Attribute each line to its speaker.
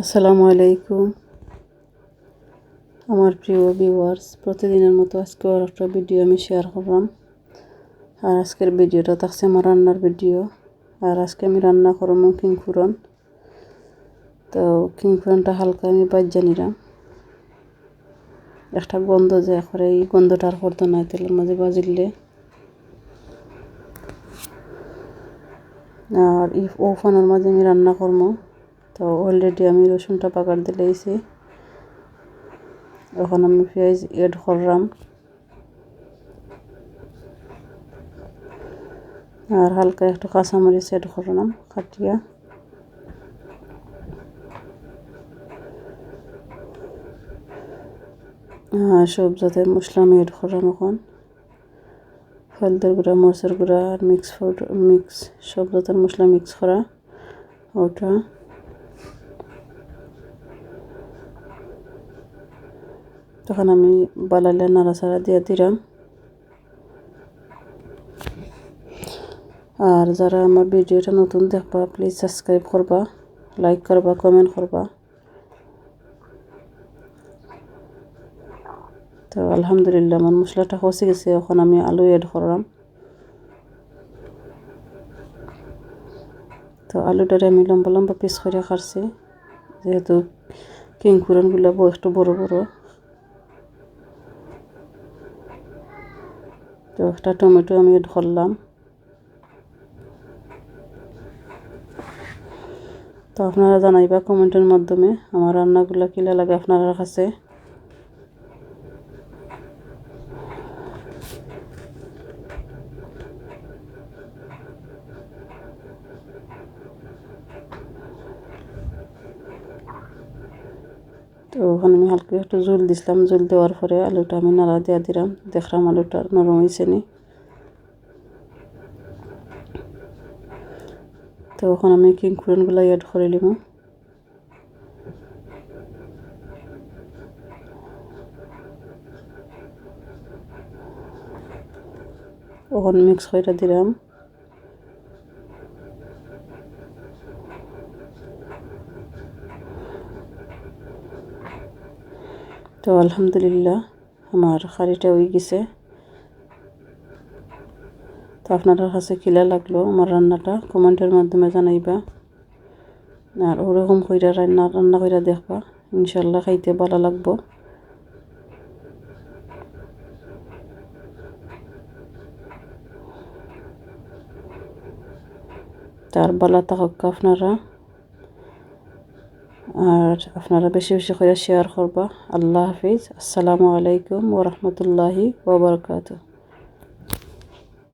Speaker 1: আসসালামু আলাইকুম আমার প্রিয় ভিউয়ার্স, প্রতিদিনের মতো আজকে আর একটা ভিডিও আমি শেয়ার করলাম। আর আজকের ভিডিওটা থাকছে আমার রান্নার ভিডিও। আর আজকে আমি রান্না করব কিংফুরন। তো কিংফুরনটা হালকা আমি ভাজা নিলাম, একটা গন্ধ যায় করে, এই গন্ধটা আর করতো না তেলের মাঝে ভাজিলে। আর এই ওফানের মাঝে আমি রান্না করবো। তো অলরেডি আমি রসুনটা পাকার দিলেইছি, এখন আমি পেঁয়াজ এড করলাম আর হালকা একটু কাঁচামরিচ এড করলাম কাটিয়া। সব জাতের মশলা আমি এড করলাম এখন, হলদের গুঁড়া, মরিচের গুঁড়া আর মিক্স সব জাতের মশলা মিক্স করা ওটা। তখন আমি বালালে নাড়াচাড়া দিয়ে দিলাম। আর যারা আমার ভিডিওটা নতুন দেখবা প্লিজ সাবস্ক্রাইব করবা, লাইক করবা, কমেন্ট করবা। তো আলহামদুলিল্লাহ আমার মশলাটা কষে গেছে, এখন আমি আলু এড করলাম। তো আলুটারে আমি লম্বা লম্বা পিস করে কাটছি, যেহেতু কিংফুরনগুলো একটু বড় বড়। তো একটা টমেটো আমি এড করলাম। তো আপনারা জানাইবা কমেন্টের মাধ্যমে আমার রান্নাগুলো কিলা লাগে আপনার কাছে। তো ওখানে আমি হালকা একটু জল দিছিলাম, জল দেওয়ার পরে আলুটা আমি নাড়া দিয়ে দিলাম, দেখলাম আলুটা নরম হয়েছে নি। তো ওখানে আমি কিংফুরনগুলো এড করে নিব। ওখানে মিক্স করে দিলাম। তো আলহামদুলিল্লাহ আমার কারিটা হয়ে গেছে। তো আপনাদের কাছে কিলা লাগলো আমার রান্নাটা কমেন্টের মাধ্যমে জানাইবা। আর ওরকম কইরা রান্না কইরা দেখবা, ইনশাল্লাহ খাইতে ভালো লাগবো। তার ভালো থাকুক আপনারা, আর আপনারা বেশি বেশি করে শেয়ার করবা। আল্লাহ হাফিজ। আসসালামু আলাইকুম ওয়া রাহমাতুল্লাহি ওয়া বারাকাতুহু।